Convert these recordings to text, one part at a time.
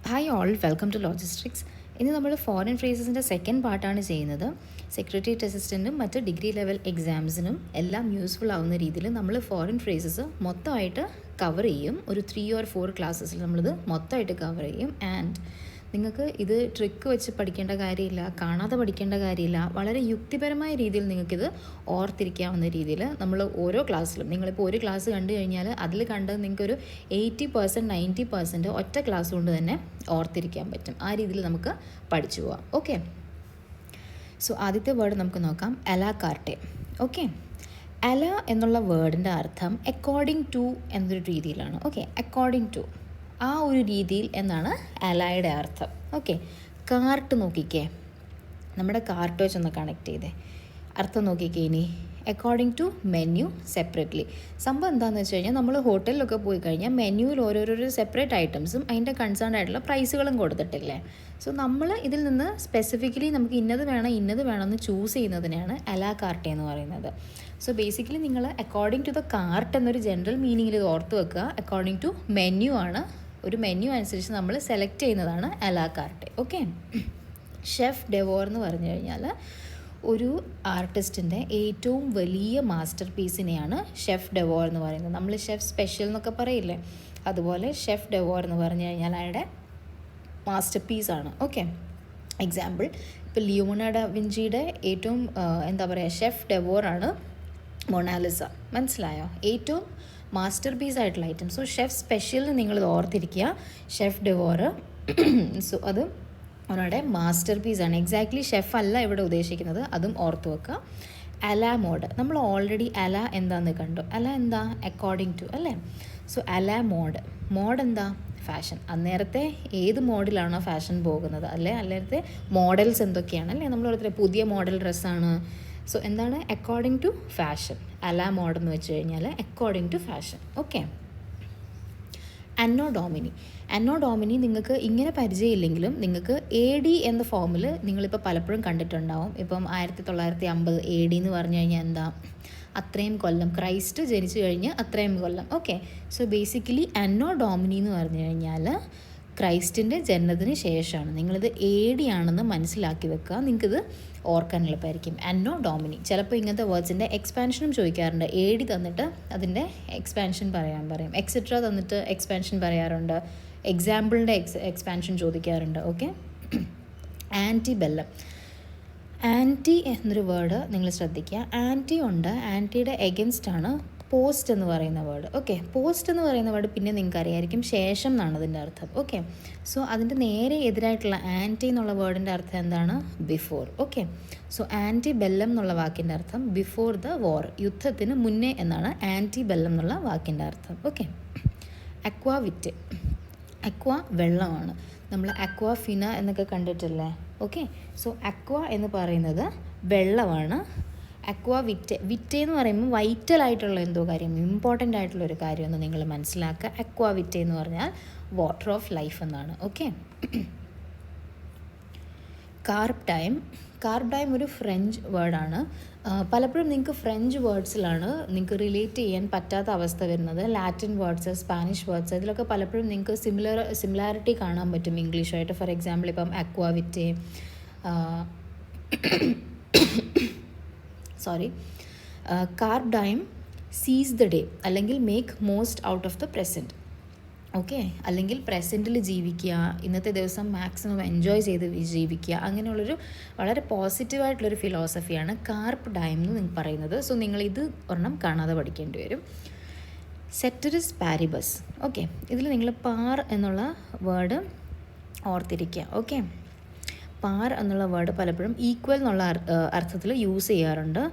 Hi all, welcome to logistics. ഇന്ന് നമ്മൾ foreign ഫ്രേസസിൻ്റെ second പാർട്ടാണ് ചെയ്യുന്നത്. സെക്രട്ടേറിയറ്റ് അസിസ്റ്റൻറ്റും മറ്റ് ഡിഗ്രി ലെവൽ എക്സാംസിനും എല്ലാം യൂസ്ഫുൾ ആവുന്ന രീതിയിൽ നമ്മൾ ഫോറിൻ ഫ്രേസസ് മൊത്തമായിട്ട് കവർ ചെയ്യും. ഒരു 3 or 4 ക്ലാസ്സസിൽ നമ്മളിത് മൊത്തമായിട്ട് കവർ ചെയ്യും. ആൻഡ് നിങ്ങൾക്ക് ഇത് ട്രിക്ക് വെച്ച് പഠിക്കേണ്ട കാര്യമില്ല, കാണാതെ പഠിക്കേണ്ട കാര്യമില്ല. വളരെ യുക്തിപരമായ രീതിയിൽ നിങ്ങൾക്കിത് ഓർത്തിരിക്കാവുന്ന രീതിയിൽ നമ്മൾ ഓരോ ക്ലാസ്സിലും, നിങ്ങളിപ്പോൾ ഒരു ക്ലാസ് കണ്ടു കഴിഞ്ഞാൽ അതിൽ കണ്ടത് നിങ്ങൾക്കൊരു 80% 90% ഒറ്റ ക്ലാസ് കൊണ്ട് തന്നെ ഓർത്തിരിക്കാൻ പറ്റും. ആ രീതിയിൽ നമുക്ക് പഠിച്ചു പോവാം. ഓക്കെ, സോ ആദ്യത്തെ വേർഡ് നമുക്ക് നോക്കാം, അലാ കാർട്ടെ. ഓക്കെ, അല എന്നുള്ള വേർഡിൻ്റെ അർത്ഥം അക്കോർഡിംഗ് ടു എന്നൊരു രീതിയിലാണ്. ഓക്കെ, അക്കോർഡിംഗ് ടു, ആ ഒരു രീതിയിൽ എന്നാണ് അലായുടെ അർത്ഥം. ഓക്കെ, കാർട്ട് നോക്കിക്കേ, നമ്മുടെ കാർട്ട് വെച്ചൊന്ന് കണക്ട് ചെയ്തേ, അർത്ഥം നോക്കിക്കേ. ഇനി അക്കോർഡിംഗ് ടു മെന്യൂ സെപ്പറേറ്റ്ലി. സംഭവം എന്താണെന്ന് വെച്ച് കഴിഞ്ഞാൽ നമ്മൾ ഹോട്ടലിലൊക്കെ പോയി കഴിഞ്ഞാൽ മെന്യൂവിൽ ഓരോരോ സെപ്പറേറ്റ് ഐറ്റംസും അതിൻ്റെ കൺസേൺ ആയിട്ടുള്ള പ്രൈസുകളും കൊടുത്തിട്ടില്ലേ. സോ നമ്മൾ ഇതിൽ നിന്ന് സ്പെസിഫിക്കലി നമുക്ക് ഇന്നത് വേണമെന്ന് ചൂസ് ചെയ്യുന്നതിനാണ് അലാ കാർട്ടെ എന്ന് പറയുന്നത്. സോ ബേസിക്കലി നിങ്ങൾ അക്കോർഡിംഗ് ടു ദ കാർട്ട് എന്നൊരു ജനറൽ മീനിങ്ങിൽ ഇത് ഓർത്ത് വെക്കുക. അക്കോർഡിംഗ് ടു മെന്യൂ ആണ്, ഒരു മെന്യൂ അനുസരിച്ച് നമ്മൾ സെലക്ട് ചെയ്യുന്നതാണ് അലാ കാർട്ടെ. ഓക്കെ, ഷെഫ് ഡെവോർ എന്ന് പറഞ്ഞു കഴിഞ്ഞാൽ ഒരു ആർട്ടിസ്റ്റിൻ്റെ ഏറ്റവും വലിയ മാസ്റ്റർ പീസിനെയാണ് ഷെഫ് ഡെവോർ എന്ന് പറയുന്നത്. നമ്മൾ ഷെഫ് സ്പെഷ്യൽ എന്നൊക്കെ പറയില്ലേ, അതുപോലെ ഷെഫ് ഡെവോർ എന്ന് പറഞ്ഞു കഴിഞ്ഞാൽ അയാളുടെ മാസ്റ്റർ പീസാണ്. ഓക്കെ, എക്സാമ്പിൾ ഇപ്പോൾ ലിയോണാർഡോ ഡാ വിഞ്ചിയുടെ ഏറ്റവും എന്താ പറയുക, ഷെഫ് ഡെവോറാണ് മൊണാലിസ. മനസ്സിലായോ? ഏറ്റവും മാസ്റ്റർ പീസ് ആയിട്ടുള്ള ഐറ്റം. സോ ഷെഫ് സ്പെഷ്യലിന് നിങ്ങൾ ഓർത്തിരിക്കുക, ഷെഫ് ഡെവോറ്. സോ അത് അവരുടെ മാസ്റ്റർ പീസാണ്. എക്സാക്ട്ലി ഷെഫ് അല്ല ഇവിടെ ഉദ്ദേശിക്കുന്നത്, അതും ഓർത്ത് വെക്കുക. അല മോഡ്, നമ്മൾ ഓൾറെഡി അല എന്താണെന്ന് കണ്ടു. അല എന്താ? അക്കോർഡിംഗ് ടു അല്ലേ. സോ അല മോഡ്, മോഡ് എന്താ? ഫാഷൻ. അന്നേരത്തെ ഏത് മോഡിലാണോ ഫാഷൻ പോകുന്നത് അല്ലേ, അന്നേരത്തെ മോഡൽസ് എന്തൊക്കെയാണ് അല്ലേ, നമ്മൾ ഓരോരുത്തർ പുതിയ മോഡൽ ഡ്രസ്സാണ്. സോ എന്താണ്? According to fashion. A la mode എന്ന് വെച്ച് കഴിഞ്ഞാൽ അക്കോർഡിംഗ് ടു ഫാഷൻ. ഓക്കെ, അന്നോ ഡോമിനി. അന്നോ ഡോമിനി നിങ്ങൾക്ക് ഇങ്ങനെ പരിചയമില്ലെങ്കിലും നിങ്ങൾക്ക് AD എന്ന ഫോമിൽ നിങ്ങളിപ്പോൾ പലപ്പോഴും കണ്ടിട്ടുണ്ടാവും. ഇപ്പം 1950 AD എന്ന് പറഞ്ഞു കഴിഞ്ഞാൽ എന്താ? അത്രയും കൊല്ലം, ക്രൈസ്റ്റ് ജനിച്ചു കഴിഞ്ഞ് അത്രയും കൊല്ലം. ഓക്കെ, സോ ബേസിക്കലി അന്നോ ഡോമിനി എന്ന് പറഞ്ഞു കഴിഞ്ഞാൽ ക്രൈസ്റ്റിൻ്റെ ജനനത്തിന് ശേഷമാണ്. നിങ്ങളിത് AD ആണെന്ന് മനസ്സിലാക്കി വെക്കുക, നിങ്ങൾക്കിത് ഓർക്കാൻ എളുപ്പമായിരിക്കും. അന്നോ ഡോമിനി. ചിലപ്പോൾ ഇങ്ങനത്തെ വേർഡ്സിൻ്റെ എക്സ്പാൻഷനും ചോദിക്കാറുണ്ട്. AD തന്നിട്ട് അതിൻ്റെ എക്സ്പാൻഷൻ പറയും. എക്സെട്ര തന്നിട്ട് എക്സ്പാൻഷൻ പറയാറുണ്ട്. എക്സാമ്പിളിൻ്റെ എക്സ്പാൻഷൻ ചോദിക്കാറുണ്ട്. Okay, ante bellum. ആൻറ്റി എന്നൊരു വേർഡ് നിങ്ങൾ ശ്രദ്ധിക്കുക. ആൻറ്റി ഉണ്ട്, ആൻറ്റിയുടെ എഗൻസ്റ്റ് ആണ് പോസ്റ്റ് എന്ന് പറയുന്ന വേർഡ്. ഓക്കെ, പോസ്റ്റ് എന്ന് പറയുന്ന വേർഡ് പിന്നെ നിങ്ങൾക്ക് അറിയായിരിക്കും, ശേഷം എന്നാണ് അതിൻ്റെ അർത്ഥം. ഓക്കെ, സോ അതിൻ്റെ നേരെ എതിരായിട്ടുള്ള ആൻറ്റി എന്നുള്ള വേർഡിൻ്റെ അർത്ഥം എന്താണ്? ബിഫോർ. ഓക്കെ, സോ ആൻറ്റി ബെല്ലം എന്നുള്ള വാക്കിൻ്റെ അർത്ഥം ബിഫോർ ദ വാർ, യുദ്ധത്തിന് മുന്നേ എന്നാണ് ആൻറ്റി ബെല്ലം എന്നുള്ള വാക്കിൻ്റെ അർത്ഥം. ഓക്കെ, അക്വാ വിറ്റ്. അക്വ വെള്ളമാണ്. നമ്മൾ അക്വാ ഫിന എന്നൊക്കെ കണ്ടിട്ടില്ലേ. ഓക്കെ, സോ അക്വ എന്ന് പറയുന്നത് വെള്ളമാണ്. അക്വ വിറ്റെ, വിറ്റെ എന്ന് പറയുമ്പോൾ വൈറ്റൽ ആയിട്ടുള്ള എന്തോ കാര്യം, ഇമ്പോർട്ടൻ്റ് ആയിട്ടുള്ള ഒരു കാര്യമെന്ന് നിങ്ങൾ മനസ്സിലാക്കുക. അക്വ വിറ്റെ എന്ന് പറഞ്ഞാൽ വാട്ടർ ഓഫ് ലൈഫ് എന്നാണ്. Okay, carp time. Carp time ഒരു ഫ്രഞ്ച് വേർഡാണ്. പലപ്പോഴും നിങ്ങൾക്ക് ഫ്രഞ്ച് വേർഡ്സിലാണ് നിങ്ങൾക്ക് റിലേറ്റ് ചെയ്യാൻ പറ്റാത്ത അവസ്ഥ വരുന്നത്. ലാറ്റിൻ വേർഡ്സ്, സ്പാനിഷ് വേർഡ്സ്, ഇതിലൊക്കെ പലപ്പോഴും നിങ്ങൾക്ക് സിമിലാരിറ്റി കാണാൻ പറ്റും ഇംഗ്ലീഷായിട്ട്. ഫോർ എക്സാമ്പിൾ ഇപ്പം അക്വാ വിറ്റെ, കാർപ്പ് ടൈം സീസ് ദ ഡേ, അല്ലെങ്കിൽ make most out of the present. Okay, അല്ലെങ്കിൽ പ്രസൻറ്റിൽ ജീവിക്കുക, ഇന്നത്തെ ദിവസം മാക്സിമം എൻജോയ് ചെയ്ത് ജീവിക്കുക, അങ്ങനെയുള്ളൊരു വളരെ പോസിറ്റീവായിട്ടുള്ളൊരു ഫിലോസഫിയാണ് കാർപ്പ് ടൈം എന്ന് പറയുന്നത്. സോ നിങ്ങളിത് ഒരെണ്ണം കാണാതെ പഠിക്കേണ്ടി വരും. സെറ്ററിസ് പാരിബസ്. ഓക്കെ, ഇതിൽ നിങ്ങൾ പാർ എന്നുള്ള വേർഡ് ഓർത്തിരിക്കുക. ഓക്കെ, പാർ എന്നുള്ള വേർഡ് പലപ്പോഴും ഈക്വൽ എന്നുള്ള അർത്ഥത്തിൽ യൂസ് ചെയ്യാറുണ്ട്.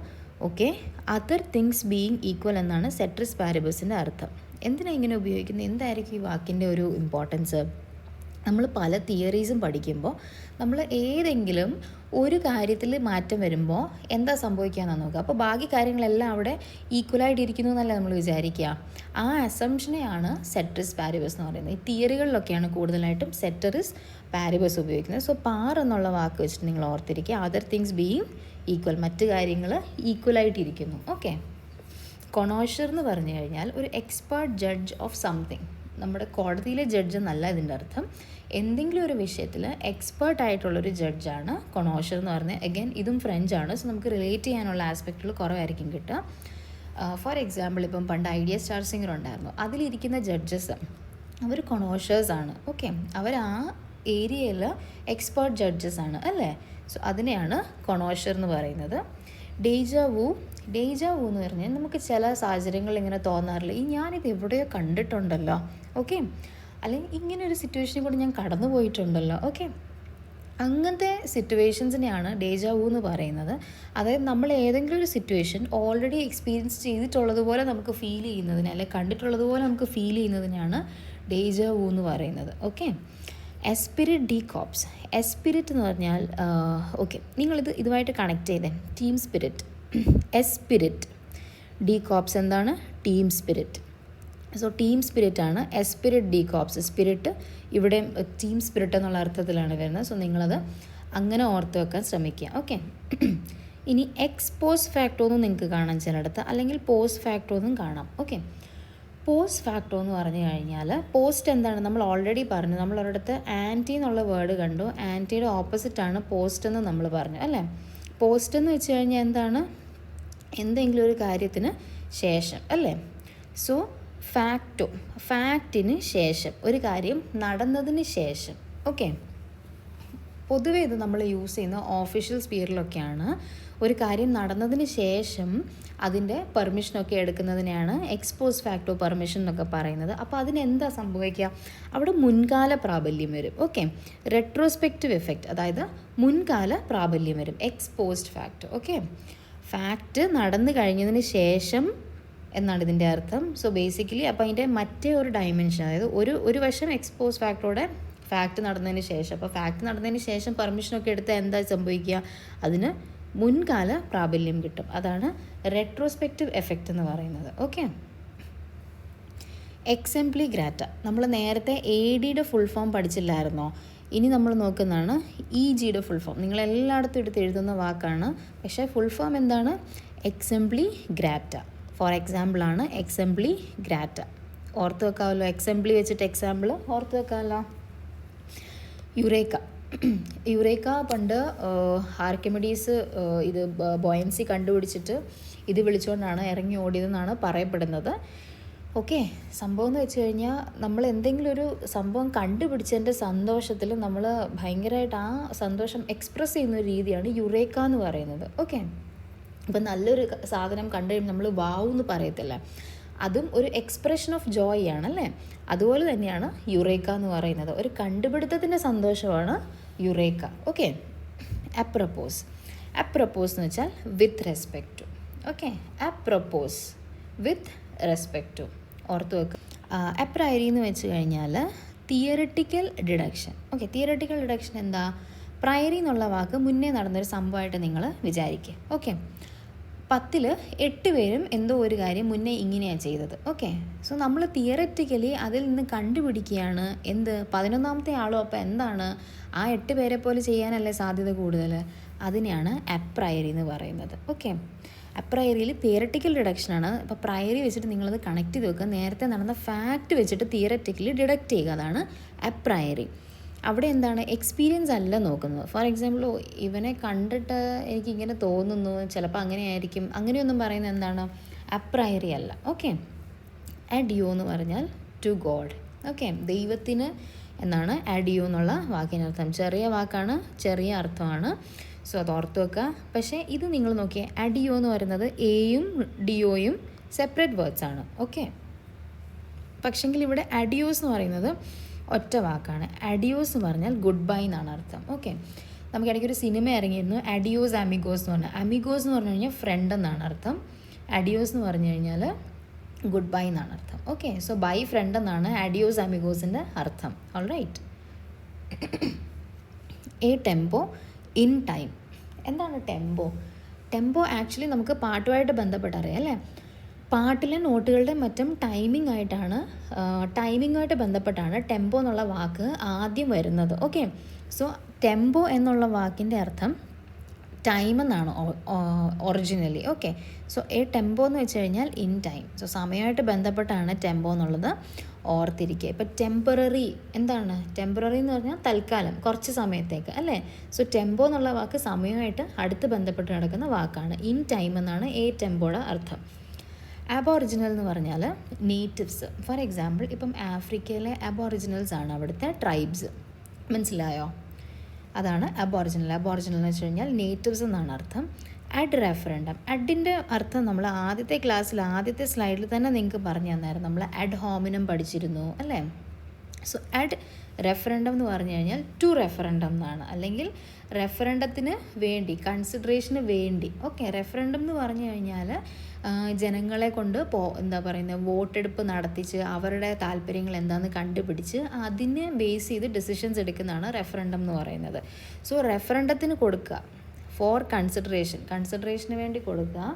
Okay, other things being equal എന്നാണ് സെറ്ററിസ് പാരിബസിൻ്റെ അർത്ഥം. എന്തിനാണ് ഇങ്ങനെ ഉപയോഗിക്കുന്നത്? എന്തായിരിക്കും ഈ വാക്കിൻ്റെ ഒരു ഇമ്പോർട്ടൻസ്? നമ്മൾ പല തിയറീസും പഠിക്കുമ്പോൾ നമ്മൾ ഏതെങ്കിലും ഒരു കാര്യത്തിൽ മാറ്റം വരുമ്പോൾ എന്താ സംഭവിക്കുകയെന്നാണ് നോക്കുക. അപ്പോൾ ബാക്കി കാര്യങ്ങളെല്ലാം അവിടെ ഈക്വലായിട്ടിരിക്കുന്നു എന്നല്ല നമ്മൾ വിചാരിക്കുക. ആ അസംഷനെയാണ് സെറ്ററിസ് പാരിബസ് എന്ന് പറയുന്നത്. ഈ തിയറികളിലൊക്കെയാണ് കൂടുതലായിട്ടും സെറ്ററിസ് പാരിബസ് ഉപയോഗിക്കുന്നത്. സോ പാർ എന്നുള്ള വാക്ക് വെച്ചിട്ട് നിങ്ങൾ ഓർത്തിരിക്കുക, അതർ തിങ്സ് ബീയിങ് ഈക്വൽ, മറ്റു കാര്യങ്ങൾ ഈക്വലായിട്ടിരിക്കുന്നു. ഓക്കെ, കൊണോഷർ എന്ന് പറഞ്ഞു കഴിഞ്ഞാൽ ഒരു എക്സ്പേർട്ട് ജഡ്ജ് ഓഫ് സംതിങ്. നമ്മുടെ കോടതിയിലെ ജഡ്ജ് എന്നല്ല ഇതിൻ്റെ അർത്ഥം. എന്തെങ്കിലും ഒരു വിഷയത്തിൽ എക്സ്പേർട്ട് ആയിട്ടുള്ളൊരു ജഡ്ജാണ് കൊണോഷർ എന്ന് പറഞ്ഞാൽ. അഗൈൻ ഇതും ഫ്രഞ്ചാണ്. സോ നമുക്ക് റിലേറ്റ് ചെയ്യാനുള്ള ആസ്പെക്റ്റുകൾ കുറവായിരിക്കും കിട്ടുക. ഫോർ എക്സാമ്പിൾ ഇപ്പം പണ്ട് ഐഡിയ സ്റ്റാർ സിംഗർ ഉണ്ടായിരുന്നു. അതിലിരിക്കുന്ന ജഡ്ജസ് അവർ കൊണോഷേഴ്സാണ്. ഓക്കെ, അവർ ആ ഏരിയയിൽ എക്സ്പേർട്ട് ജഡ്ജസ് ആണ് അല്ലേ. സോ അതിനെയാണ് കൊണോഷർ എന്ന് പറയുന്നത്. ഡേജാവൂ എന്ന് പറഞ്ഞാൽ നമുക്ക് ചില സാഹചര്യങ്ങളിൽ ഇങ്ങനെ തോന്നാറില്ല, ഞാനിത് എവിടെയോ കണ്ടിട്ടുണ്ടല്ലോ, ഓക്കെ, അല്ലെങ്കിൽ ഇങ്ങനെ ഒരു സിറ്റുവേഷനിൽ കൂടി ഞാൻ കടന്നു പോയിട്ടുണ്ടല്ലോ, ഓക്കെ. അങ്ങനത്തെ സിറ്റുവേഷൻസിനെയാണ് ഡേജാവൂ എന്ന് പറയുന്നത്. അതായത് നമ്മൾ ഏതെങ്കിലും ഒരു സിറ്റുവേഷൻ ഓൾറെഡി എക്സ്പീരിയൻസ് ചെയ്തിട്ടുള്ളതുപോലെ നമുക്ക് ഫീൽ ചെയ്യുന്നതിന്, അല്ലെങ്കിൽ കണ്ടിട്ടുള്ളതുപോലെ നമുക്ക് ഫീൽ ചെയ്യുന്നതിനാണ് ഡേജാവൂ എന്ന് പറയുന്നത്. Okay. Esprit de corps. Esprit എന്ന് പറഞ്ഞാൽ ഓക്കെ, നിങ്ങളിത് ഇതുമായിട്ട് കണക്ട് ചെയ്തേ. Team spirit, esprit. De corps എന്താണ്? Team spirit. സോ ടീം സ്പിരിറ്റാണ് എസ്പിരിറ്റ് ഡി കോപ്സ്. സ്പിരിറ്റ് ഇവിടെ ടീം സ്പിരിറ്റ് എന്നുള്ള അർത്ഥത്തിലാണ് വരുന്നത്. സോ നിങ്ങളത് അങ്ങനെ ഓർത്ത് വെക്കാൻ ശ്രമിക്കുക. ഓക്കെ. ഇനി എക്സ് പോസ്റ്റ് ഫാക്ടോ എന്നും നിങ്ങൾക്ക് കാണാം ചിലയിടത്ത്, അല്ലെങ്കിൽ പോസ്റ്റ് ഫാക്ടോ എന്നും കാണാം. ഓക്കെ. പോസ്റ്റ് ഫാക്ടോ എന്ന് പറഞ്ഞു കഴിഞ്ഞാൽ പോസ്റ്റ് എന്താണ്? നമ്മൾ ഓൾറെഡി പറഞ്ഞു, നമ്മൾ ഒരിടത്ത് ആൻറ്റി എന്നുള്ള വേർഡ് കണ്ടു. ആൻറ്റിയുടെ ഓപ്പോസിറ്റാണ് പോസ്റ്റ് എന്ന് നമ്മൾ പറഞ്ഞു അല്ലേ. പോസ്റ്റ് എന്ന് വെച്ച് കഴിഞ്ഞാൽ എന്താണ്? എന്തെങ്കിലും ഒരു കാര്യത്തിന് ശേഷം അല്ലേ. സോ ഫാക്ടോ, ഫാക്റ്റിന് ശേഷം, ഒരു കാര്യം നടന്നതിന് ശേഷം. ഓക്കെ. പൊതുവേ ഇത് നമ്മൾ യൂസ് ചെയ്യുന്ന ഓഫീഷ്യൽ സ്പീയറിലൊക്കെയാണ്. ഒരു കാര്യം നടന്നതിന് ശേഷം അതിൻ്റെ പെർമിഷനൊക്കെ എടുക്കുന്നതിനെയാണ് എക്സ്പോസ് ഫാക്ടോ പെർമിഷൻ എന്നൊക്കെ പറയുന്നത്. അപ്പോൾ അതിനെന്താ സംഭവിക്കുക? അവിടെ മുൻകാല പ്രാബല്യം വരും. ഓക്കെ. റെട്രോസ്പെക്റ്റീവ് എഫക്റ്റ്, അതായത് മുൻകാല പ്രാബല്യം വരും എക്സ്പോസ്ഡ് ഫാക്ടോ. ഓക്കെ. ഫാക്റ്റ് നടന്നു കഴിഞ്ഞതിന് ശേഷം എന്നാണ് ഇതിൻ്റെ അർത്ഥം. സോ ബേസിക്കലി അപ്പോൾ അതിൻ്റെ മറ്റേ ഒരു ഡയമെൻഷൻ, അതായത് ഒരു വശം എക്സ്പോസ് ഫാക്ടോടെ ഫാക്റ്റ് നടന്നതിന് ശേഷം. അപ്പോൾ ഫാക്റ്റ് നടന്നതിന് ശേഷം പെർമിഷനൊക്കെ എടുത്താൽ എന്താ സംഭവിക്കുക? അതിന് മുൻകാല പ്രാബല്യം കിട്ടും. അതാണ് റെട്രോസ്പെക്റ്റീവ് എഫക്റ്റ് എന്ന് പറയുന്നത്. ഓക്കെ. എക്സംപ്ലി ഗ്രാറ്റ. നമ്മൾ നേരത്തെ എ ഡിയുടെ ഫുൾ ഫോം പഠിച്ചില്ലായിരുന്നോ? ഇനി നമ്മൾ നോക്കുന്നതാണ് ഇ ജിയുടെ ഫുൾ ഫോം. നിങ്ങളെല്ലായിടത്തും എടുത്ത് എഴുതുന്ന വാക്കാണ്, പക്ഷേ ഫുൾ ഫോം എന്താണ്? എക്സംപ്ലി ഗ്രാറ്റ. ഫോർ എക്സാമ്പിളാണ് എക്സംപ്ലി ഗ്രാറ്റ. ഓർത്ത് വെക്കാമല്ലോ, എക്സംപ്ലി വെച്ചിട്ട് എക്സാമ്പിൾ ഓർത്ത് വെക്കാമല്ലോ. യുറേക്ക പണ്ട് ആർക്കിമിഡീസ് ഇത് ബോയൻസി കണ്ടുപിടിച്ചിട്ട് ഇത് വിളിച്ചുകൊണ്ടാണ് ഇറങ്ങി ഓടിയതെന്നാണ് പറയപ്പെടുന്നത്. ഓക്കെ. സംഭവം എന്ന് വെച്ച് കഴിഞ്ഞാൽ നമ്മൾ എന്തെങ്കിലും ഒരു സംഭവം കണ്ടുപിടിച്ചതിൻ്റെ സന്തോഷത്തിൽ നമ്മൾ ഭയങ്കരമായിട്ട് ആ സന്തോഷം എക്സ്പ്രസ് ചെയ്യുന്ന ഒരു രീതിയാണ് യുറേക്ക എന്ന് പറയുന്നത്. ഓക്കെ. ഇപ്പം നല്ലൊരു സാധനം കണ്ടു കഴിയുമ്പോൾ നമ്മൾ വാവ് എന്ന് പറയത്തില്ല, അതും ഒരു എക്സ്പ്രഷൻ ഓഫ് ജോയ് ആണല്ലേ. അതുപോലെ തന്നെയാണ് യുറേക്ക എന്ന് പറയുന്നത്. ഒരു കണ്ടുപിടുത്തത്തിൻ്റെ സന്തോഷമാണ് യുറേക്ക. ഓക്കെ. അപ്രപ്പോസ്. അപ്രപ്പോസ് എന്ന് വെച്ചാൽ with respect to. Okay. Apropos with respect to ഓർത്ത് വെക്കുക. അപ്രയറി എന്ന് വെച്ച് കഴിഞ്ഞാൽ theoretical deduction. Okay. Theoretical deduction എന്താ? പ്രയറി എന്നുള്ള വാക്ക് മുന്നേ നടന്നൊരു സംഭവമായിട്ട് നിങ്ങൾ വിചാരിക്കുക. ഓക്കെ. 10ൽ 8 പേരും എന്തോ ഒരു കാര്യം മുന്നേ ഇങ്ങനെയാണ് ചെയ്തത്. ഓക്കെ. സോ നമ്മൾ തിയററ്റിക്കലി അതിൽ നിന്ന് കണ്ടുപിടിക്കുകയാണ് എന്ത്? 11ാമത്തെ ആളും അപ്പോൾ എന്താണ്? ആ 8 പേരെ പോലെ ചെയ്യാനല്ലേ സാധ്യത കൂടുതൽ? അതിനെയാണ് അപ്രയറി എന്ന് പറയുന്നത്. ഓക്കെ. അപ്രയറിയിൽ തിയററ്റിക്കൽ ഡിഡക്ഷനാണ്. അപ്പോൾ പ്രയറി വെച്ചിട്ട് നിങ്ങളത് കണക്ട് ചെയ്ത് വെക്കുക. നേരത്തെ നടന്ന ഫാക്റ്റ് വെച്ചിട്ട് തിയററ്റിക്കലി ഡിഡക്റ്റ് ചെയ്യുക. അതാണ് അപ്രയറി. അവിടെ എന്താണ്? എക്സ്പീരിയൻസ് അല്ല നോക്കുന്നത്. ഫോർ എക്സാമ്പിൾ, ഇവനെ കണ്ടിട്ട് എനിക്കിങ്ങനെ തോന്നുന്നു, ചിലപ്പോൾ അങ്ങനെയായിരിക്കും, അങ്ങനെയൊന്നും പറയുന്നത് എന്താണ്? അപ്രയറി അല്ല. ഓക്കെ. അഡിയോ എന്ന് പറഞ്ഞാൽ ടു ഗോഡ്. ഓക്കെ. ദൈവത്തിന് എന്നാണ് അഡിയോ എന്നുള്ള വാക്കിനർത്ഥം. ചെറിയ വാക്കാണ്, ചെറിയ അർത്ഥമാണ്. സോ അത് ഓർത്ത് വെക്കുക. പക്ഷേ ഇത് നിങ്ങൾ നോക്കിയേ, അഡിയോ എന്ന് പറയുന്നത് എയും ഡിയോയും സെപ്പറേറ്റ് വേർഡ്സ് ആണ്. ഓക്കെ. പക്ഷെങ്കിൽ ഇവിടെ അഡിയോസ് എന്ന് പറയുന്നത് ഒറ്റ വാക്കാണ്. അഡിയോസ് എന്ന് പറഞ്ഞാൽ ഗുഡ് ബൈ എന്നാണ് അർത്ഥം. ഓക്കെ. നമുക്ക് ഇടയ്ക്ക് ഒരു സിനിമ ഇറങ്ങിയിരുന്നു, അഡിയോസ് അമിഗോസ് എന്ന് പറഞ്ഞാൽ. അമിഗോസ് എന്ന് പറഞ്ഞു കഴിഞ്ഞാൽ ഫ്രണ്ട് എന്നാണ് അർത്ഥം. അഡിയോസ് എന്ന് പറഞ്ഞു കഴിഞ്ഞാൽ ഗുഡ് ബൈ എന്നാണ് അർത്ഥം. ഓക്കെ. സോ ബൈ ഫ്രണ്ട് എന്നാണ് അഡിയോസ് അമിഗോസിൻ്റെ അർത്ഥം. All right. A tempo in time. എന്താണ് ടെമ്പോ? ടെമ്പോ ആക്ച്വലി നമുക്ക് പാട്ടുമായിട്ട് ബന്ധപ്പെട്ട് അറിയാം അല്ലേ. പാട്ടിലെ നോട്ടുകളുടെ മറ്റും ടൈമിങ്ങുമായിട്ട് ബന്ധപ്പെട്ടാണ് ടെമ്പോ എന്നുള്ള വാക്ക് ആദ്യം വരുന്നത്. ഓക്കെ. സോ ടെമ്പോ എന്നുള്ള വാക്കിൻ്റെ അർത്ഥം ടൈം എന്നാണ് originally. Okay. So A tempo എന്ന് വെച്ച് കഴിഞ്ഞാൽ ഇൻ ടൈം. സോ സമയമായിട്ട് ബന്ധപ്പെട്ടാണ് ടെമ്പോ എന്നുള്ളത്. ഓർത്തിരിക്കുക. ഇപ്പോൾ ടെമ്പററി എന്താണ്? ടെമ്പററി എന്ന് പറഞ്ഞാൽ തൽക്കാലം, കുറച്ച് സമയത്തേക്ക് അല്ലേ. സോ ടെമ്പോ എന്നുള്ള വാക്ക് സമയമായിട്ട് അടുത്ത് ബന്ധപ്പെട്ട് നടക്കുന്ന വാക്കാണ്. ഇൻ ടൈം എന്നാണ് ടെമ്പോയുടെ അർത്ഥം. അബോറിജിനൽ എന്ന് പറഞ്ഞാൽ നേറ്റീവ്സ്. ഫോർ എക്സാമ്പിൾ ഇപ്പം ആഫ്രിക്കയിലെ അബോറിജിനൽസ് ആണ് അവിടുത്തെ ട്രൈബ്സ്. മനസ്സിലായോ? അതാണ് അബോറിജിനൽ. അബോറിജിനൽ എന്ന് വെച്ച് കഴിഞ്ഞാൽ നേറ്റീവ്സ് എന്നാണ് അർത്ഥം. Add referendum. അഡിൻ്റെ അർത്ഥം നമ്മൾ ആദ്യത്തെ ക്ലാസ്സിൽ ആദ്യത്തെ സ്ലൈഡിൽ തന്നെ നിങ്ങൾക്ക് പറഞ്ഞു തന്നായിരുന്നു. നമ്മൾ അഡ് ഹോമിനം പഠിച്ചിരുന്നു അല്ലേ. സോ അഡ് റെഫറൻഡം എന്ന് പറഞ്ഞു കഴിഞ്ഞാൽ ടു റെഫറൻഡം എന്നാണ്, അല്ലെങ്കിൽ റെഫറൻഡത്തിന് വേണ്ടി, കൺസിഡറേഷന് വേണ്ടി. ഓക്കെ, റെഫറൻഡം എന്ന് പറഞ്ഞു കഴിഞ്ഞാൽ ജനങ്ങളെ കൊണ്ട് എന്താ പറയുന്നത്, വോട്ടെടുപ്പ് നടത്തിച്ച് അവരുടെ താല്പര്യങ്ങൾ എന്താണെന്ന് കണ്ടുപിടിച്ച് അതിനെ ബേസ് ചെയ്ത് ഡിസിഷൻസ് എടുക്കുന്നതാണ് റെഫറൻഡം എന്ന് പറയുന്നത്. സോ റെഫറൻഡത്തിന് കൊടുക്കുക, ഫോർ കൺസിഡറേഷന് വേണ്ടി കൊടുക്കുക.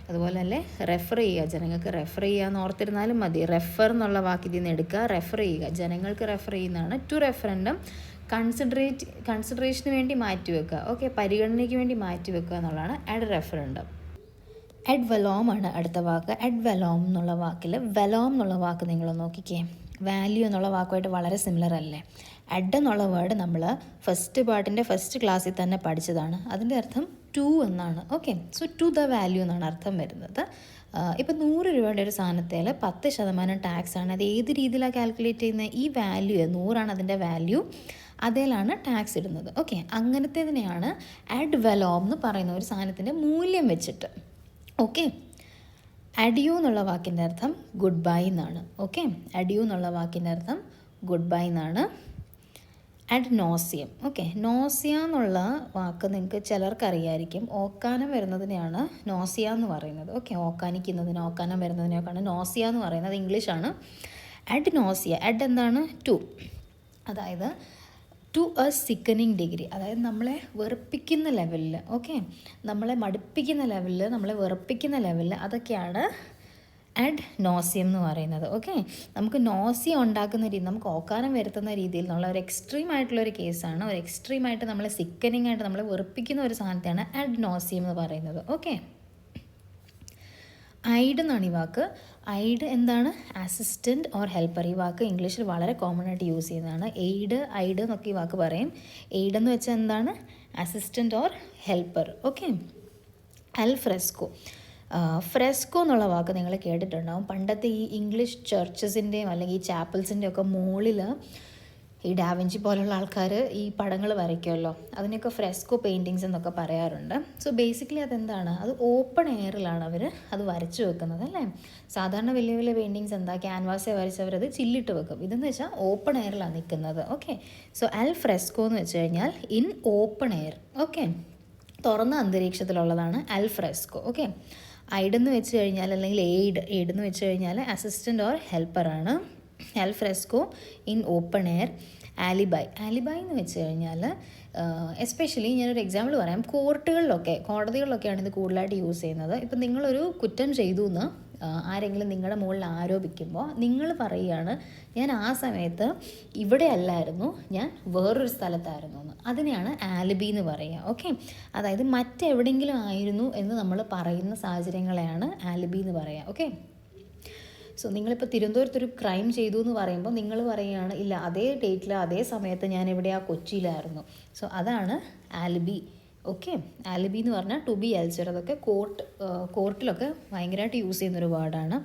അതുപോലെ തന്നെ റെഫർ ചെയ്യുക, ജനങ്ങൾക്ക് റെഫർ ചെയ്യുക എന്ന് ഓർത്തിരുന്നാലും മതി. റെഫർ എന്നുള്ള വാക്ക് ഇതിൽ നിന്ന് എടുക്കുക, റെഫർ ചെയ്യുക, ജനങ്ങൾക്ക് റെഫർ ചെയ്യുന്നതാണ്. ടു റെഫറൻഡം കൺസിഡറേഷന് വേണ്ടി മാറ്റിവെക്കുക. ഓക്കെ, പരിഗണനയ്ക്ക് വേണ്ടി മാറ്റിവെക്കുക എന്നുള്ളതാണ് അഡ് റെഫറൻഡം. അഡ് വെലോം ആണ് അടുത്ത വാക്ക്. അഡ് വെലോം എന്നുള്ള വാക്കിൽ വെലോം എന്നുള്ള വാക്ക് നിങ്ങൾ നോക്കിക്കേ, വാല്യൂ എന്നുള്ള വാക്കുമായിട്ട് വളരെ സിമിലർ അല്ലേ. അഡ് എന്നുള്ള വേർഡ് നമ്മൾ ഫസ്റ്റ് പാർട്ടിൻ്റെ ഫസ്റ്റ് ക്ലാസ്സിൽ തന്നെ പഠിച്ചതാണ്. അതിൻ്റെ അർത്ഥം ടു എന്നാണ്. Okay, so to the value എന്നാണ് അർത്ഥം വരുന്നത്. ഇപ്പോൾ 100 രൂപയുടെ ഒരു സാധനത്തിൽ 10% ടാക്സ് ആണ്. അത് ഏത് രീതിയിലാണ് കാൽക്കുലേറ്റ് ചെയ്യുന്നത്? ഈ വാല്യൂ 100 അതിൻ്റെ വാല്യൂ, അതിലാണ് ടാക്സ് ഇടുന്നത്. ഓക്കെ, അങ്ങനത്തേതിനെയാണ് അഡ് വെലോം എന്ന് പറയുന്ന, ഒരു സാധനത്തിൻ്റെ മൂല്യം വെച്ചിട്ട്. ഓക്കെ, അഡിയോ എന്നുള്ള വാക്കിൻ്റെ അർത്ഥം ഗുഡ് ബൈ എന്നാണ്. ഓക്കെ, അഡിയോ എന്നുള്ള വാക്കിൻ്റെ അർത്ഥം ഗുഡ് ബൈ എന്നാണ്. അഡ് നോസിയം. ഓക്കെ, നോസിയ എന്നുള്ള വാക്ക് നിങ്ങൾക്ക് ചിലർക്കറിയായിരിക്കും. ഓക്കാനം വരുന്നതിനെയാണ് നോസിയ എന്ന് പറയുന്നത്. ഓക്കെ, ഓക്കാനിക്കുന്നതിന്, ഓക്കാനം വരുന്നതിനൊക്കെയാണ് നോസിയ എന്ന് പറയുന്നത്. ഇംഗ്ലീഷാണ്. Ad nauseam. അഡ് എന്താണ്? ടു. അതായത് ടു എ സിക്കനിങ് ഡിഗ്രി, അതായത് നമ്മളെ വെറുപ്പിക്കുന്ന ലെവലിൽ. ഓക്കെ, നമ്മളെ മടുപ്പിക്കുന്ന ലെവലിൽ, നമ്മളെ വെറുപ്പിക്കുന്ന ലെവലിൽ, അതൊക്കെയാണ് അഡ് നോസിയം എന്ന് പറയുന്നത്. ഓക്കെ, നമുക്ക് നോസിയം ഉണ്ടാക്കുന്ന രീതി, നമുക്ക് ഓക്കാനം വരുത്തുന്ന രീതിയിൽ എന്നുള്ള ഒരു എക്സ്ട്രീം ആയിട്ടുള്ളൊരു കേസാണ്. ഒരു എക്സ്ട്രീമായിട്ട് നമ്മളെ സിക്കനിങ് ആയിട്ട് നമ്മളെ വെറുപ്പിക്കുന്ന ഒരു സാധനത്തെയാണ് അഡ് നോസിയം എന്ന് പറയുന്നത്. ഓക്കെ, ഐഡ് എന്നാണ് ഈ വാക്ക്. ഐഡ് എന്താണ്? Assistant or helper. ഈ വാക്ക് ഇംഗ്ലീഷിൽ വളരെ കോമൺ ആയിട്ട് യൂസ് ചെയ്യുന്നതാണ്. ഐഡ് എന്നൊക്കെ ഈ വാക്ക് പറയും. എയ്ഡ് എന്ന് വെച്ചാൽ എന്താണ്? Assistant or helper. Okay, Al fresco. Fresco എന്നുള്ള വാക്ക് നിങ്ങൾ കേട്ടിട്ടുണ്ടാവും. പണ്ടത്തെ ഈ ഇംഗ്ലീഷ് ചർച്ചസിൻ്റെയും അല്ലെങ്കിൽ ഈ ചാപ്പൽസിൻ്റെയും ഒക്കെ മുകളിൽ ഈ ഡാവിഞ്ചി പോലുള്ള ആൾക്കാർ ഈ പടങ്ങൾ വരയ്ക്കുമല്ലോ, അതിനൊക്കെ ഫ്രെസ്കോ പെയിൻറ്റിങ്സ് എന്നൊക്കെ പറയാറുണ്ട്. സോ ബേസിക്കലി അതെന്താണ്? അത് ഓപ്പൺ എയറിലാണ് അവർ അത് വരച്ചു വെക്കുന്നത് അല്ലേ. സാധാരണ വലിയ വലിയ പെയിൻറ്റിങ്സ് എന്താ, ക്യാൻവാസെ വരച്ചവരത് ചില്ലിട്ട് വെക്കും. ഇതെന്ന് വെച്ചാൽ ഓപ്പൺ എയറിലാണ് നിൽക്കുന്നത്. ഓക്കെ, സോ അൽ ഫ്രെസ്കോ എന്ന് വെച്ച് കഴിഞ്ഞാൽ ഇൻ ഓപ്പൺ എയർ. ഓക്കെ, തുറന്ന അന്തരീക്ഷത്തിലുള്ളതാണ് അൽ ഫ്രെസ്കോ. ഓക്കെ, ഐഡ് എന്ന് വെച്ച് കഴിഞ്ഞാൽ, അല്ലെങ്കിൽ എയ്ഡ് എന്ന് വെച്ച് കഴിഞ്ഞാൽ അസിസ്റ്റൻ്റ് ഓർ ഹെൽപ്പറാണ്. Al fresco in open air. Alibi എന്ന് വെച്ച് കഴിഞ്ഞാൽ എസ്പെഷ്യലി ഞാനൊരു എക്സാമ്പിൾ പറയാം. കോടതികളിലൊക്കെയാണ് ഇത് കൂടുതലായിട്ട് യൂസ് ചെയ്യുന്നത്. ഇപ്പം നിങ്ങളൊരു കുറ്റം ചെയ്തു എന്ന് ആരെങ്കിലും നിങ്ങളുടെ മുകളിൽ ആരോപിക്കുമ്പോൾ നിങ്ങൾ പറയുകയാണ്, ഞാൻ ആ സമയത്ത് ഇവിടെ അല്ലായിരുന്നു, ഞാൻ വേറൊരു സ്ഥലത്തായിരുന്നു എന്ന്. അതിനെയാണ് ആലിബി എന്ന് പറയുക. ഓക്കെ, അതായത് മറ്റെവിടെയെങ്കിലും ആയിരുന്നു എന്ന് നമ്മൾ പറയുന്ന സാഹചര്യങ്ങളെയാണ് ആലിബി എന്ന് പറയുക. ഓക്കെ, സോ നിങ്ങളിപ്പോൾ തിരുവനന്തപുരത്തൊരു ക്രൈം ചെയ്തു എന്ന് പറയുമ്പോൾ നിങ്ങൾ പറയുകയാണ്, ഇല്ല അതേ ഡേറ്റിൽ അതേ സമയത്ത് ഞാൻ കൊച്ചിയിലായിരുന്നു. സോ അതാണ് ആലിബി. ഓക്കെ, ആലിബി എന്ന് പറഞ്ഞാൽ ടു ബി എൽസർ. അതൊക്കെ കോർട്ടിലൊക്കെ ഭയങ്കരമായിട്ട് യൂസ് ചെയ്യുന്നൊരു വേർഡാണ്.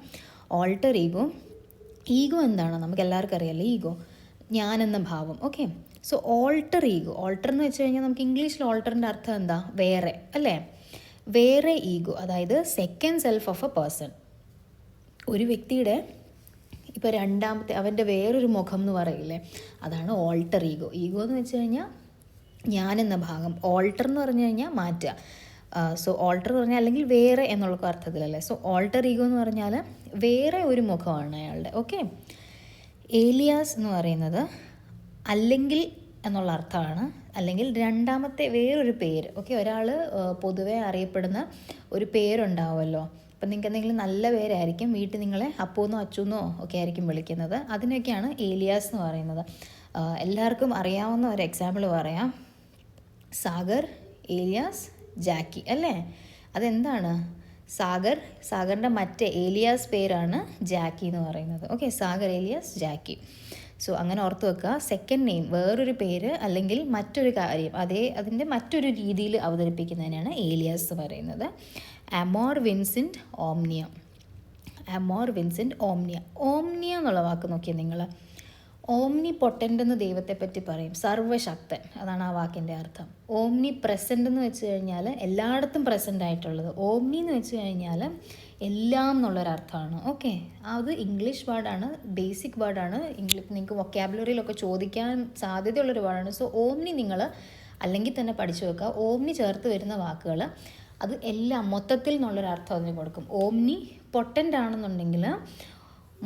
ഓൾട്ടർ ഈഗോ എന്താണ്? നമുക്ക് എല്ലാവർക്കും അറിയാമല്ലോ ഈഗോ, ഞാനെന്ന ഭാവം. ഓക്കെ, സോ ഓൾട്ടർ എന്ന് വെച്ച് കഴിഞ്ഞാൽ നമുക്ക് ഇംഗ്ലീഷിൽ ഓൾട്ടറിൻ്റെ അർത്ഥം എന്താ? വേറെ അല്ലേ. വേറെ ഈഗോ, അതായത് second self of A person. ഒരു വ്യക്തിയുടെ ഇപ്പോൾ രണ്ടാമത്തെ, അവൻ്റെ വേറൊരു മുഖം എന്ന് പറയില്ലേ, അതാണ് ഓൾട്ടർ ഈഗോ. എന്ന് വെച്ച് കഴിഞ്ഞാൽ ഞാനെന്ന ഭാഗം. ഓൾട്ടർ എന്ന് പറഞ്ഞു കഴിഞ്ഞാൽ മാറ്റുക. സോ ഓൾട്ടർ എന്ന് പറഞ്ഞാൽ അല്ലെങ്കിൽ വേറെ എന്നുള്ള അർത്ഥത്തിലല്ലേ. സോ ഓൾട്ടർ ഈഗോ എന്ന് പറഞ്ഞാൽ വേറെ ഒരു മുഖമാണ് അയാളുടെ. ഓക്കെ, ഏലിയാസ് എന്ന് പറയുന്നത് അല്ലെങ്കിൽ എന്നുള്ള അർത്ഥമാണ്, അല്ലെങ്കിൽ രണ്ടാമത്തെ വേറൊരു പേര്. ഓക്കെ, ഒരാൾ പൊതുവെ അറിയപ്പെടുന്ന ഒരു പേരുണ്ടാവുമല്ലോ. അപ്പം നിങ്ങൾക്ക് എന്തെങ്കിലും നല്ല പേരായിരിക്കും, വീട്ടിൽ നിങ്ങളെ അപ്പൂന്നോ അച്ചൂന്നോ ഒക്കെ ആയിരിക്കും വിളിക്കുന്നത്. അതിനൊക്കെയാണ് ഏലിയാസ് എന്ന് പറയുന്നത്. എല്ലാവർക്കും അറിയാവുന്ന ഒരു എക്സാമ്പിൾ പറയാം. സാഗർ, ഏലിയാസ്, ജാക്കി അല്ലേ. അതെന്താണ്? സാഗറിൻ്റെ മറ്റേ ഏലിയാസ് പേരാണ് ജാക്കി എന്ന് പറയുന്നത്. ഓക്കെ, സാഗർ ഏലിയാസ് ജാക്കി. സോ അങ്ങനെ ഓർത്ത് വെക്കുക. സെക്കൻഡ് നെയിം വേറൊരു പേര് അല്ലെങ്കിൽ മറ്റൊരു കാര്യം അതിൻ്റെ മറ്റൊരു രീതിയിൽ അവതരിപ്പിക്കുന്നതിനാണ് ഏലിയാസ് എന്ന് പറയുന്നത്. അമോർ വിൻസെൻ്റ് ഓംനിയ. അമോർ വിൻസെൻ്റ് ഓംനിയ. ഓംനിയ എന്നുള്ള വാക്ക് നോക്കിയാൽ നിങ്ങൾ, ഓംനി പൊട്ടൻ്റ് എന്ന് ദൈവത്തെ പറ്റി പറയും, സർവ്വശക്തൻ, അതാണ് ആ വാക്കിൻ്റെ അർത്ഥം. ഓംനി പ്രസൻ്റ് എന്ന് വെച്ച് കഴിഞ്ഞാൽ എല്ലായിടത്തും പ്രസൻ്റ് ആയിട്ടുള്ളത്. ഓംനി എന്ന് വെച്ച് കഴിഞ്ഞാൽ എല്ലാം എന്നുള്ളൊരർത്ഥമാണ്. ഓക്കെ, അത് ഇംഗ്ലീഷ് വേർഡാണ്, ബേസിക് വേർഡാണ്. നിങ്ങൾക്ക് വൊക്കാബുലറിയിലൊക്കെ ചോദിക്കാൻ സാധ്യതയുള്ളൊരു വേർഡാണ്. സോ ഓംനി നിങ്ങൾ അല്ലെങ്കിൽ തന്നെ പഠിച്ചു വെക്കുക. ഓംനി ചേർത്ത് വരുന്ന വാക്കുകൾ അത് എല്ലാം മൊത്തത്തിൽ എന്നുള്ളൊരർത്ഥം അതിന് കൊടുക്കും. ഓംനി പൊട്ടൻ്റ് ആണെന്നുണ്ടെങ്കിൽ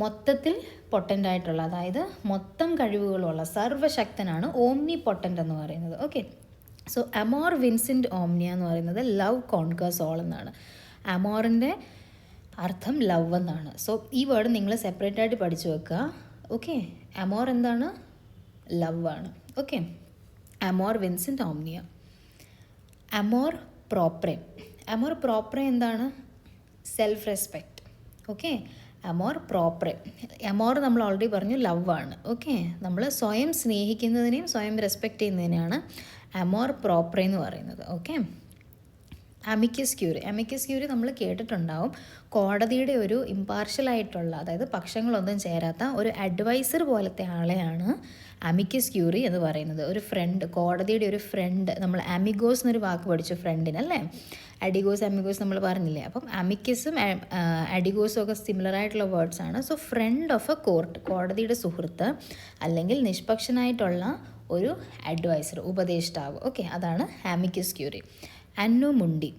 മൊത്തത്തിൽ പൊട്ടൻ്റ് ആയിട്ടുള്ള, അതായത് മൊത്തം കഴിവുകളുള്ള സർവ്വശക്തനാണ് ഓംനി പൊട്ടൻ്റ് എന്ന് പറയുന്നത്. ഓക്കെ, സോ അമോർ വിൻസെൻ്റ് ഓംനിയ എന്ന് പറയുന്നത് ലവ് കോൺകേഴ്സ് ഓൾ എന്നാണ്. അമോറിൻ്റെ അർത്ഥം ലവ് എന്നാണ്. സോ ഈ വേർഡ് നിങ്ങൾ സെപ്പറേറ്റ് ആയിട്ട് പഠിച്ചു വെക്കുക. ഓക്കെ, അമോർ എന്താണ്? ലവ് ആണ്. Okay, അമോർ Vincent ഓംനിയ. അമോർ പ്രോപ്രെ. അമോർ പ്രോപ്രെ എന്താണ്? Self respect. ഓക്കെ, അമോർ പ്രോപ്രെ. അമോർ നമ്മൾ ഓൾറെഡി പറഞ്ഞു ലവ് ആണ്. ഓക്കെ, നമ്മൾ സ്വയം സ്നേഹിക്കുന്നതിനെയും സ്വയം റെസ്പെക്റ്റ് ചെയ്യുന്നതിനെയാണ് അമോർ പ്രോപ്രെ എന്ന് പറയുന്നത്. ഓക്കെ, അമിക്കസ് ക്യൂറി. അമിക്കസ് ക്യൂറി നമ്മൾ കേട്ടിട്ടുണ്ടാവും. കോടതിയുടെ ഒരു ഇമ്പാർഷ്യലായിട്ടുള്ള, അതായത് പക്ഷങ്ങളൊന്നും ചേരാത്ത ഒരു അഡ്വൈസർ പോലത്തെ ആളെയാണ് അമിക്കസ് ക്യൂറി എന്ന് പറയുന്നത്. ഒരു ഫ്രണ്ട്, കോടതിയുടെ ഒരു ഫ്രണ്ട്. നമ്മൾ അമിഗോസ് എന്നൊരു വാക്ക് പഠിച്ചു ഫ്രണ്ടിനല്ലേ. അഡിഗോസ് അമിഗോസ് നമ്മൾ പറഞ്ഞില്ലേ. അപ്പം അമിക്കസും അഡിഗോസും ഒക്കെ സിമിലർ ആയിട്ടുള്ള വേർഡ്സ് ആണ്. So friend of a court, കോടതിയുടെ സുഹൃത്ത് അല്ലെങ്കിൽ നിഷ്പക്ഷനായിട്ടുള്ള ഒരു അഡ്വൈസർ, ഉപദേഷ്ടാവ്. ഓക്കെ, അതാണ് അമിക്കസ് ക്യൂറി. അന്നോ മുണ്ടി.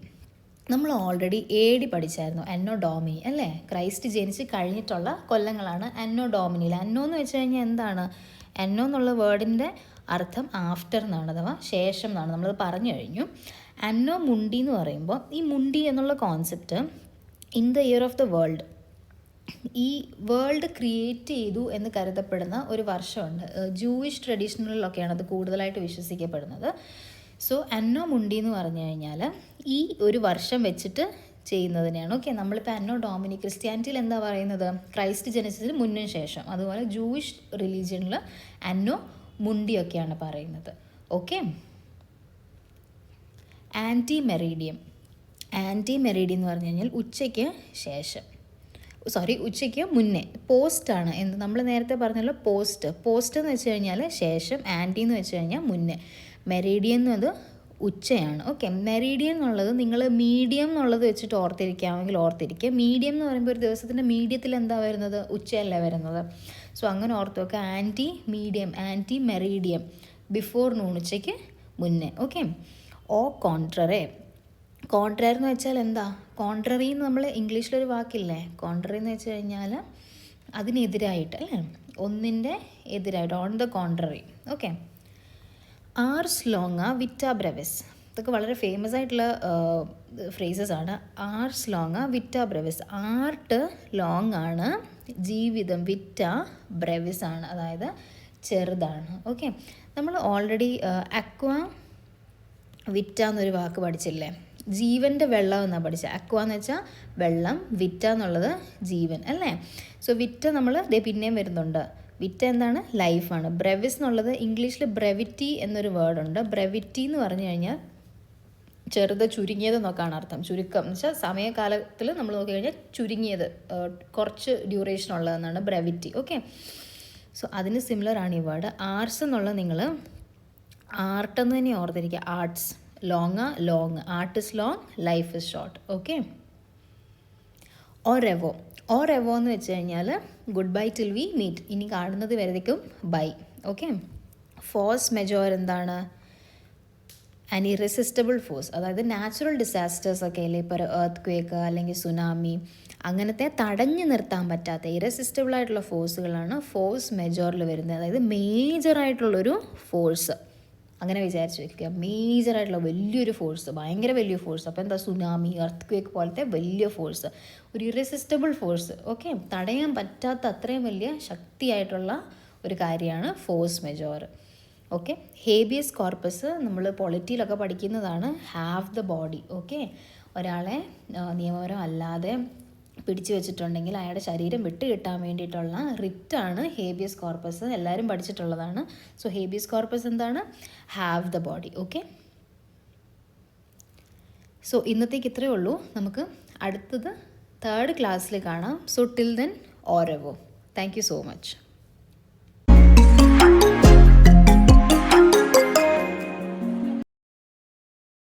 നമ്മൾ ഓൾറെഡി AD പഠിച്ചായിരുന്നു, അന്നോ ഡോമിനി അല്ലേ. ക്രൈസ്റ്റ് ജനിച്ച് കഴിഞ്ഞിട്ടുള്ള കൊല്ലങ്ങളാണ് അന്നോ ഡോമിനിയിൽ. അന്നോ എന്ന് വെച്ച് കഴിഞ്ഞാൽ എന്താണ്? അന്നോ എന്നുള്ള വേർഡിൻ്റെ അർത്ഥം ആഫ്റ്റർ എന്നാണ്, അഥവാ ശേഷം എന്നാണ്. നമ്മളത് പറഞ്ഞു കഴിഞ്ഞു. അന്നോ മുണ്ടി എന്ന് പറയുമ്പോൾ ഈ മുണ്ടി എന്നുള്ള concept in the year of the world, ഈ വേൾഡ് ക്രിയേറ്റ് ചെയ്തു എന്ന് കരുതപ്പെടുന്ന ഒരു വർഷമുണ്ട്. ജൂയിഷ് ട്രഡീഷണലിലൊക്കെയാണ് അത് കൂടുതലായിട്ട് വിശ്വസിക്കപ്പെടുന്നത്. സോ അന്നോ മുണ്ടി എന്ന് പറഞ്ഞു കഴിഞ്ഞാൽ ഈ ഒരു വർഷം വെച്ചിട്ട് ചെയ്യുന്നതിനെയാണ്. ഓക്കെ, നമ്മളിപ്പോൾ അന്നോ ഡോമിനി, ക്രിസ്ത്യാനിറ്റിയിൽ എന്താ പറയുന്നത്? ക്രൈസ്റ്റ് ജനിച്ചതിന് മുന്നും ശേഷം. അതുപോലെ ജൂയിഷ് റിലീജിയനിൽ അന്നോ മുണ്ടിയൊക്കെയാണ് പറയുന്നത്. Okay, ante meridiem. Ante meridiem എന്ന് പറഞ്ഞു കഴിഞ്ഞാൽ ഉച്ചയ്ക്ക് ശേഷം, ഉച്ചയ്ക്ക് മുന്നേ. പോസ്റ്റാണ് എന്ത് നമ്മൾ നേരത്തെ പറഞ്ഞല്ലോ, പോസ്റ്റ് എന്ന് വെച്ച് കഴിഞ്ഞാൽ ശേഷം, ആൻറ്റി എന്ന് വെച്ച് കഴിഞ്ഞാൽ മുന്നേ, മെറീഡിയൻ എന്നത് ഉച്ചയാണ്. ഓക്കെ, മെറീഡിയൻ എന്നുള്ളത് നിങ്ങൾ മീഡിയം എന്നുള്ളത് വെച്ചിട്ട് ഓർത്തിരിക്കാമെങ്കിൽ ഓർത്തിരിക്കുക. മീഡിയം എന്ന് പറയുമ്പോൾ ഒരു ദിവസത്തിൻ്റെ മീഡിയത്തിൽ എന്താ വരുന്നത്? ഉച്ചയല്ലേ വരുന്നത്. സോ അങ്ങനെ ഓർത്ത് വെക്കുക. Ante medium, ante meridiem, before noon, ഉച്ചയ്ക്ക് മുന്നേ. ഓക്കെ, ഓ കോൺട്രറെ. കോൺട്രറി എന്ന് വെച്ചാൽ എന്താ? കോൺട്രറി എന്ന് നമ്മൾ ഇംഗ്ലീഷിലൊരു വാക്കില്ലേ, കോൺട്രറി എന്ന് വെച്ച് കഴിഞ്ഞാൽ അതിനെതിരായിട്ട് അല്ലേ, ഒന്നിൻ്റെ എതിരായിട്ട്, ഓൺ ദ കോൺട്രറി. ഓക്കെ, ആർസ് ലോങ്ങ വിറ്റ ബ്രെവിസ്. ഇതൊക്കെ വളരെ ഫേമസ് ആയിട്ടുള്ള ഫ്രേസസ് ആണ്. ആർസ് ലോങ്ങ വിറ്റ ബ്രെവിസ്. ആർട്ട് ലോങ് ആണ്, ജീവിതം വിറ്റ ബ്രെവിസ് ആണ്, അതായത് ചെറുതാണ്. ഓക്കെ, നമ്മൾ ഓൾറെഡി അക്വ വിറ്റ എന്നൊരു വാക്ക് പഠിച്ചില്ലേ, ജീവൻ്റെ വെള്ളം എന്നാണ് പഠിച്ചത്. അക്വ എന്ന് വെച്ചാൽ വെള്ളം, വിറ്റ എന്നുള്ളത് ജീവൻ അല്ലേ. സോ വിറ്റ നമ്മൾ പിന്നെയും വരുന്നുണ്ട്. വിറ്റ എന്താണ്? ലൈഫാണ്. ബ്രെവിസ് എന്നുള്ളത് ഇംഗ്ലീഷിൽ ബ്രെവിറ്റി എന്നൊരു വേർഡുണ്ട്. ബ്രെവിറ്റി എന്ന് പറഞ്ഞു കഴിഞ്ഞാൽ ചെറുത്, ചുരുങ്ങിയത് എന്നൊക്കെയാണ് അർത്ഥം. ചുരുക്കം എന്ന് വെച്ചാൽ സമയകാലത്തിൽ നമ്മൾ നോക്കിക്കഴിഞ്ഞാൽ ചുരുങ്ങിയത്, കുറച്ച് ഡ്യൂറേഷൻ ഉള്ളതെന്നാണ് ബ്രെവിറ്റി. ഓക്കെ, സോ അതിന് സിമിലർ ആണ് ഈ വേർഡ്. ആർട്സ് എന്നുള്ളത് നിങ്ങൾ ആർട്ട് എന്ന് തന്നെ ഓർത്തിരിക്കുക. Arts, long, art is long, life is short. Okay, au revoir. Au revoir എന്ന് വെച്ച് കഴിഞ്ഞാൽ good bye till we meet, ഇനി കാണുന്നത് വരേക്കും ബൈ. ഓക്കെ, ഫോഴ്സ് മെജോർ എന്താണ്? ആൻ ഇറസിസ്റ്റബിൾ ഫോഴ്സ്, അതായത് നാച്ചുറൽ ഡിസാസ്റ്റേഴ്സ് ഒക്കെ അല്ലേ, ഇപ്പോൾ എർത്ത് ക്വേക്ക് അല്ലെങ്കിൽ സുനാമി, അങ്ങനത്തെ തടഞ്ഞു നിർത്താൻ പറ്റാത്ത ഇറസിസ്റ്റബിൾ ആയിട്ടുള്ള ഫോഴ്സുകളാണ് ഫോഴ്സ് മെജോറിൽ വരുന്നത്. അതായത് മേജറായിട്ടുള്ളൊരു ഫോഴ്സ്, അങ്ങനെ വിചാരിച്ച് വയ്ക്കുക. മേജറായിട്ടുള്ള വലിയൊരു ഫോഴ്സ്, ഭയങ്കര വലിയ ഫോഴ്സ്. അപ്പോൾ എന്താ? സുനാമി, എർത്ത് ക്വേക്ക് പോലത്തെ വലിയ ഫോഴ്സ്, ഒരു ഇറസിസ്റ്റബിൾ ഫോഴ്സ്. ഓക്കെ, തടയാൻ പറ്റാത്ത അത്രയും വലിയ ശക്തിയായിട്ടുള്ള ഒരു കാര്യമാണ് ഫോഴ്സ് മെജോർ. ഓക്കെ, ഹേബിയസ് കോർപ്പസ് നമ്മൾ പൊളിറ്റിയിലൊക്കെ പഠിക്കുന്നതാണ്. Have the body. ഓക്കെ, ഒരാളെ നിയമപരം അല്ലാതെ പിടിച്ചു വെച്ചിട്ടുണ്ടെങ്കിൽ അയാളുടെ ശരീരം വിട്ട് കിട്ടാൻ വേണ്ടിയിട്ടുള്ള റിറ്റാണ് ഹേബിയസ് കോർപ്പസ്. എല്ലാവരും പഠിച്ചിട്ടുള്ളതാണ്. സോ ഹേബിയസ് കോർപ്പസ് എന്താണ്? Have the body. Okay, so ഇന്നത്തേക്ക് ഇത്രയേ ഉള്ളൂ. നമുക്ക് അടുത്തത് 3rd ക്ലാസ്സിൽ കാണാം. So till then au revoir. Thank you so much.